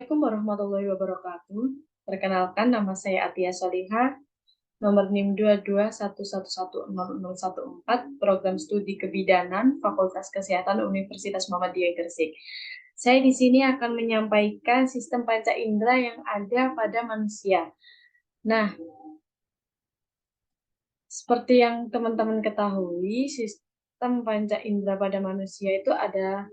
Assalamualaikum warahmatullahi wabarakatuh. Perkenalkan, nama saya Atia Soliha, nomor NIM 221111014, Program Studi Kebidanan, Fakultas Kesehatan Universitas Muhammadiyah Gresik. Saya di sini akan menyampaikan sistem panca indera yang ada pada manusia. Nah, seperti yang teman-teman ketahui, sistem panca indera pada manusia itu ada,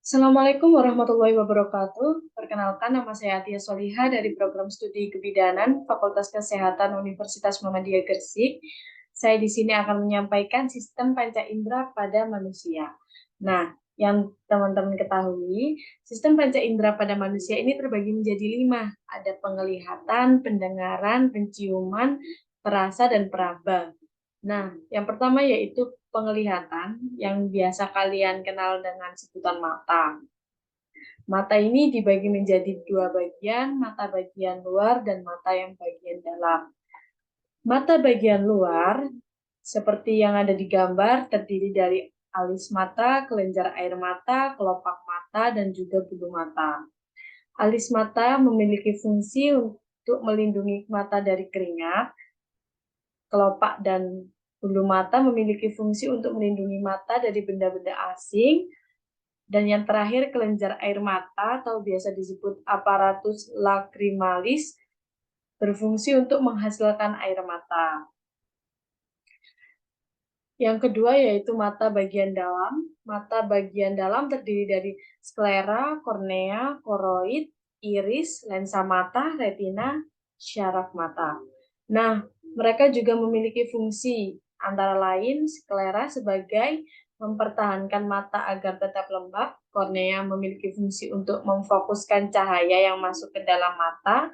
Assalamualaikum warahmatullahi wabarakatuh. Perkenalkan, nama saya Atia Soliha dari Program Studi Kebidanan Fakultas Kesehatan Universitas Muhammadiyah Gresik. Saya di sini akan menyampaikan sistem panca indera pada manusia. Nah, yang teman-teman ketahui, sistem panca indera pada manusia ini terbagi menjadi 5. Ada penglihatan, pendengaran, penciuman, perasa, dan peraba. Nah, yang pertama yaitu penglihatan yang biasa kalian kenal dengan sebutan mata. Mata ini dibagi menjadi 2 bagian, mata bagian luar dan mata yang bagian dalam. Mata bagian luar, seperti yang ada di gambar, terdiri dari alis mata, kelenjar air mata, kelopak mata, dan juga bulu mata. Alis mata memiliki fungsi untuk melindungi mata dari keringat. Kelopak dan bulu mata memiliki fungsi untuk melindungi mata dari benda-benda asing. Dan yang terakhir, kelenjar air mata atau biasa disebut aparatus lacrimalis berfungsi untuk menghasilkan air mata. Yang kedua yaitu mata bagian dalam. Mata bagian dalam terdiri dari sklera, kornea, koroid, iris, lensa mata, retina, syaraf mata. Nah, mereka juga memiliki fungsi, antara lain sklera sebagai mempertahankan mata agar tetap lembab, kornea memiliki fungsi untuk memfokuskan cahaya yang masuk ke dalam mata.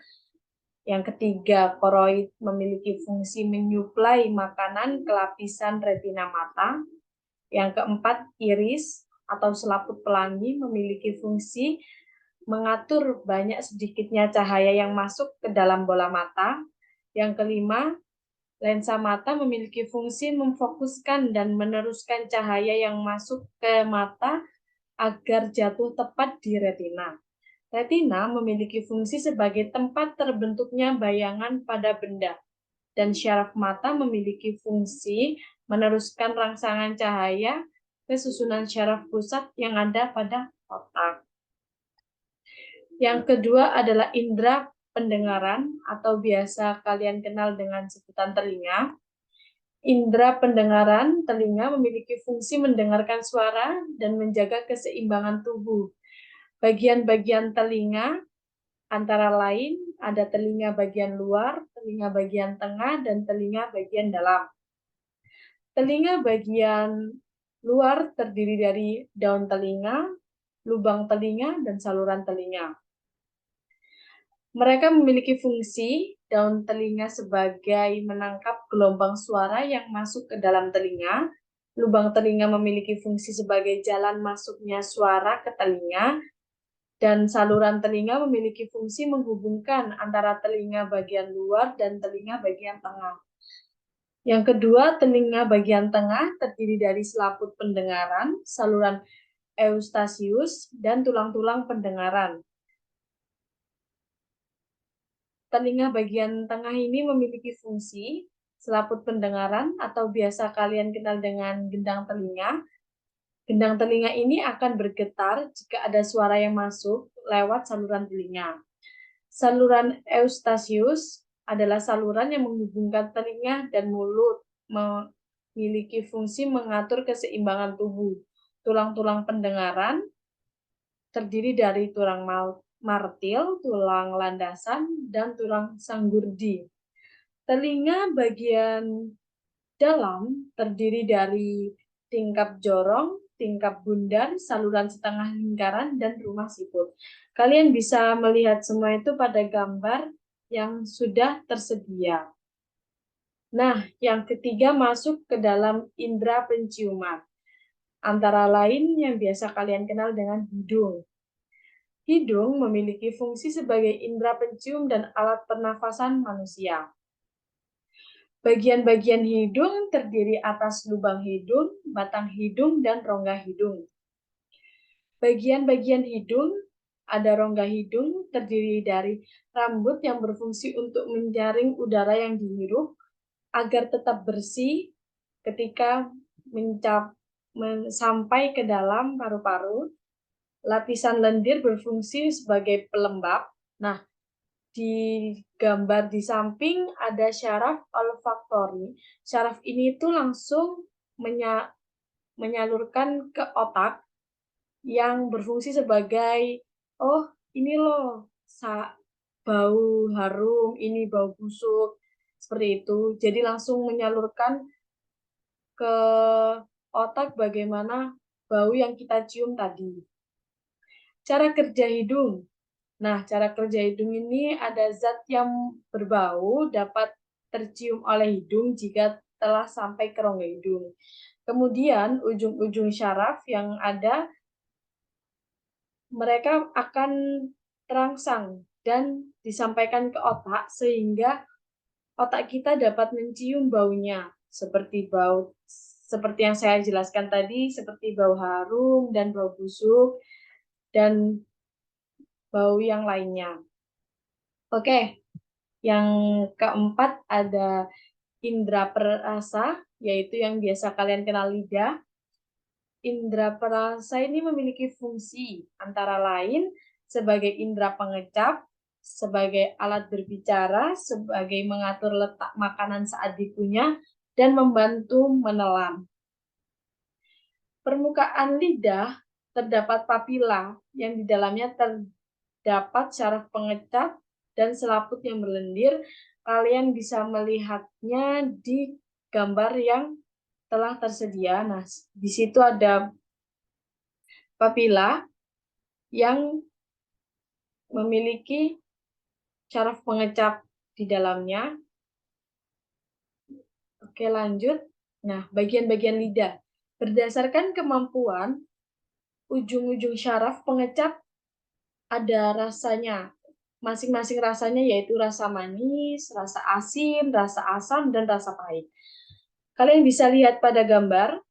Yang ketiga, koroid memiliki fungsi menyuplai makanan ke lapisan retina mata. Yang keempat, iris atau selaput pelangi memiliki fungsi mengatur banyak sedikitnya cahaya yang masuk ke dalam bola mata. Yang kelima, lensa mata memiliki fungsi memfokuskan dan meneruskan cahaya yang masuk ke mata agar jatuh tepat di retina. Retina memiliki fungsi sebagai tempat terbentuknya bayangan pada benda, dan syaraf mata memiliki fungsi meneruskan rangsangan cahaya ke susunan syaraf pusat yang ada pada otak. Yang kedua adalah indera pendengaran atau biasa kalian kenal dengan sebutan telinga. Indera pendengaran telinga memiliki fungsi mendengarkan suara dan menjaga keseimbangan tubuh. Bagian-bagian telinga antara lain ada telinga bagian luar, telinga bagian tengah, dan telinga bagian dalam. Telinga bagian luar terdiri dari daun telinga, lubang telinga, dan saluran telinga. Mereka memiliki fungsi daun telinga sebagai menangkap gelombang suara yang masuk ke dalam telinga. Lubang telinga memiliki fungsi sebagai jalan masuknya suara ke telinga. Dan saluran telinga memiliki fungsi menghubungkan antara telinga bagian luar dan telinga bagian tengah. Yang kedua, telinga bagian tengah terdiri dari selaput pendengaran, saluran eustasius, dan tulang-tulang pendengaran. Telinga bagian tengah ini memiliki fungsi selaput pendengaran atau biasa kalian kenal dengan gendang telinga. Gendang telinga ini akan bergetar jika ada suara yang masuk lewat saluran telinga. Saluran eustasius adalah saluran yang menghubungkan telinga dan mulut, memiliki fungsi mengatur keseimbangan tubuh. Tulang-tulang pendengaran terdiri dari tulang martil, tulang landasan, dan tulang sanggurdi. Telinga bagian dalam terdiri dari tingkap jorong, tingkap bundar, saluran setengah lingkaran, dan rumah siput. Kalian bisa melihat semua itu pada gambar yang sudah tersedia. Nah, yang ketiga masuk ke dalam indera penciuman. Antara lain yang biasa kalian kenal dengan hidung. Hidung memiliki fungsi sebagai indera pencium dan alat pernafasan manusia. Bagian-bagian hidung terdiri atas lubang hidung, batang hidung, dan rongga hidung. Bagian-bagian hidung ada rongga hidung terdiri dari rambut yang berfungsi untuk menjaring udara yang dihirup agar tetap bersih ketika sampai ke dalam paru-paru. Lapisan lendir berfungsi sebagai pelembab. Nah, di gambar di samping ada syaraf olfaktori. Syaraf ini itu langsung menyalurkan ke otak yang berfungsi sebagai, oh ini loh bau harum, ini bau busuk, seperti itu. Jadi langsung menyalurkan ke otak bagaimana bau yang kita cium tadi. Cara kerja hidung. Nah, cara kerja hidung ini ada zat yang berbau dapat tercium oleh hidung jika telah sampai ke rongga hidung. Kemudian, ujung-ujung syaraf yang ada, mereka akan terangsang dan disampaikan ke otak sehingga otak kita dapat mencium baunya, seperti yang saya jelaskan tadi, seperti bau harum dan bau busuk, dan bau yang lainnya. Oke, yang keempat ada indera perasa, yaitu yang biasa kalian kenal lidah. Indera perasa ini memiliki fungsi antara lain sebagai indera pengecap, sebagai alat berbicara, sebagai mengatur letak makanan saat dikunyah, dan membantu menelan. Permukaan lidah terdapat papila yang di dalamnya terdapat syaraf pengecap dan selaput yang berlendir. Kalian bisa melihatnya di gambar yang telah tersedia. Nah, di situ ada papila yang memiliki syaraf pengecap di dalamnya. Oke, lanjut. Nah, bagian-bagian lidah. Berdasarkan kemampuan, ujung-ujung syaraf pengecap ada rasanya. Masing-masing rasanya yaitu rasa manis, rasa asin, rasa asam, dan rasa pahit. Kalian bisa lihat pada gambar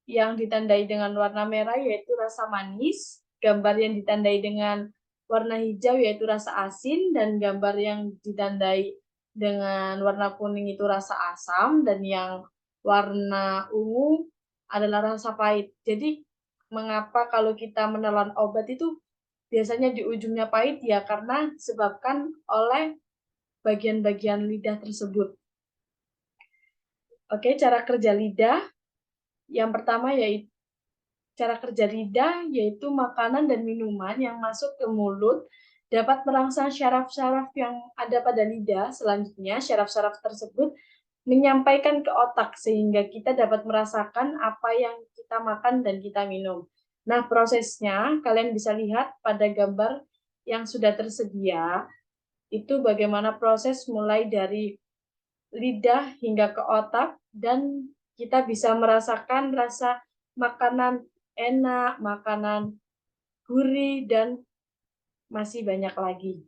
yang ditandai dengan warna merah yaitu rasa manis, gambar yang ditandai dengan warna hijau yaitu rasa asin, dan gambar yang ditandai dengan warna kuning itu rasa asam, dan yang warna ungu adalah rasa pahit. Jadi, mengapa kalau kita menelan obat itu biasanya di ujungnya pahit? Ya, karena disebabkan oleh bagian-bagian lidah tersebut. Oke, cara kerja lidah. Yang pertama yaitu cara kerja lidah, yaitu makanan dan minuman yang masuk ke mulut dapat merangsang syaraf-syaraf yang ada pada lidah. Selanjutnya, syaraf-syaraf tersebut menyampaikan ke otak sehingga kita dapat merasakan apa yang kita makan dan kita minum. Nah, prosesnya kalian bisa lihat pada gambar yang sudah tersedia, itu bagaimana proses mulai dari lidah hingga ke otak, dan kita bisa merasakan rasa makanan enak, makanan gurih, dan masih banyak lagi.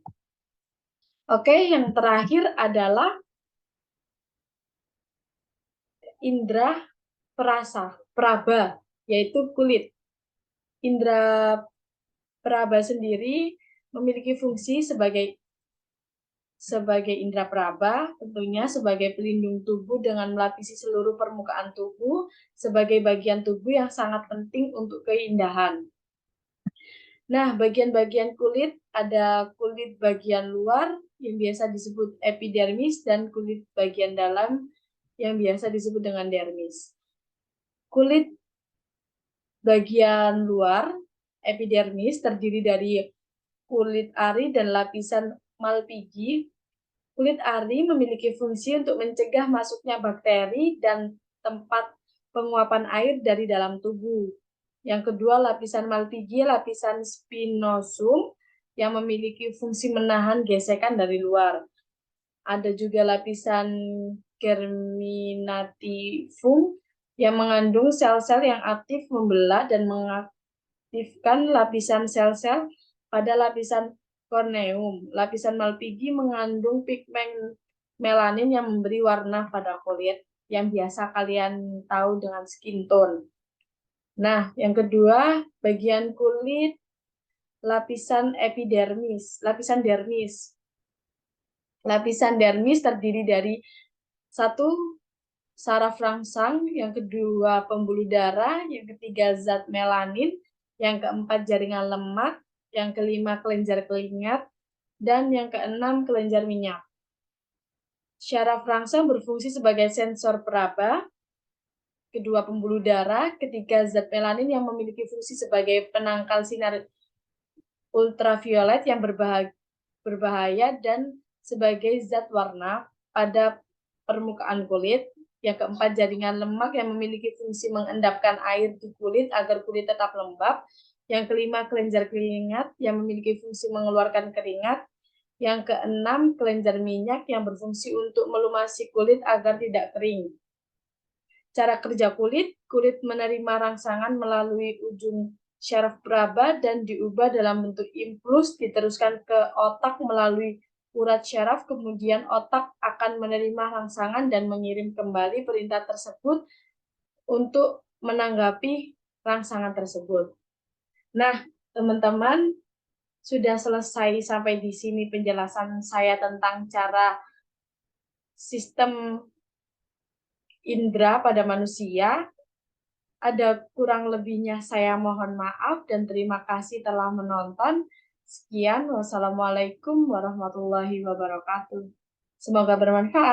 Oke, yang terakhir adalah indera peraba, yaitu kulit. Indera peraba sendiri memiliki fungsi sebagai indera peraba, tentunya sebagai pelindung tubuh dengan melapisi seluruh permukaan tubuh, sebagai bagian tubuh yang sangat penting untuk keindahan. Nah, bagian-bagian kulit, ada kulit bagian luar yang biasa disebut epidermis dan kulit bagian dalam yang biasa disebut dengan dermis. Kulit bagian luar, epidermis, terdiri dari kulit ari dan lapisan malpighi. Kulit ari memiliki fungsi untuk mencegah masuknya bakteri dan tempat penguapan air dari dalam tubuh. Yang kedua, lapisan malpighi, lapisan spinosum yang memiliki fungsi menahan gesekan dari luar. Ada juga lapisan germinativum yang mengandung sel-sel yang aktif membelah dan mengaktifkan lapisan sel-sel pada lapisan korneum. Lapisan Malpighi mengandung pigmen melanin yang memberi warna pada kulit, yang biasa kalian tahu dengan skin tone. Nah, yang kedua, bagian kulit lapisan epidermis, lapisan dermis. Lapisan dermis terdiri dari satu, saraf rangsang, yang kedua pembuluh darah, yang ketiga zat melanin, yang keempat jaringan lemak, yang kelima kelenjar keringat, dan yang keenam kelenjar minyak. Syaraf rangsang berfungsi sebagai sensor peraba, kedua pembuluh darah, ketiga zat melanin yang memiliki fungsi sebagai penangkal sinar ultraviolet yang berbahaya dan sebagai zat warna pada permukaan kulit. Yang keempat, jaringan lemak yang memiliki fungsi mengendapkan air di kulit agar kulit tetap lembab. Yang kelima, kelenjar keringat yang memiliki fungsi mengeluarkan keringat. Yang keenam, kelenjar minyak yang berfungsi untuk melumasi kulit agar tidak kering. Cara kerja kulit menerima rangsangan melalui ujung syaraf peraba dan diubah dalam bentuk impuls diteruskan ke otak melalui urat syaraf, kemudian otak akan menerima rangsangan dan mengirim kembali perintah tersebut untuk menanggapi rangsangan tersebut. Nah, teman-teman, sudah selesai sampai di sini penjelasan saya tentang cara sistem indera pada manusia. Ada kurang lebihnya saya mohon maaf dan terima kasih telah menonton. Sekian, wassalamualaikum warahmatullahi wabarakatuh. Semoga bermanfaat.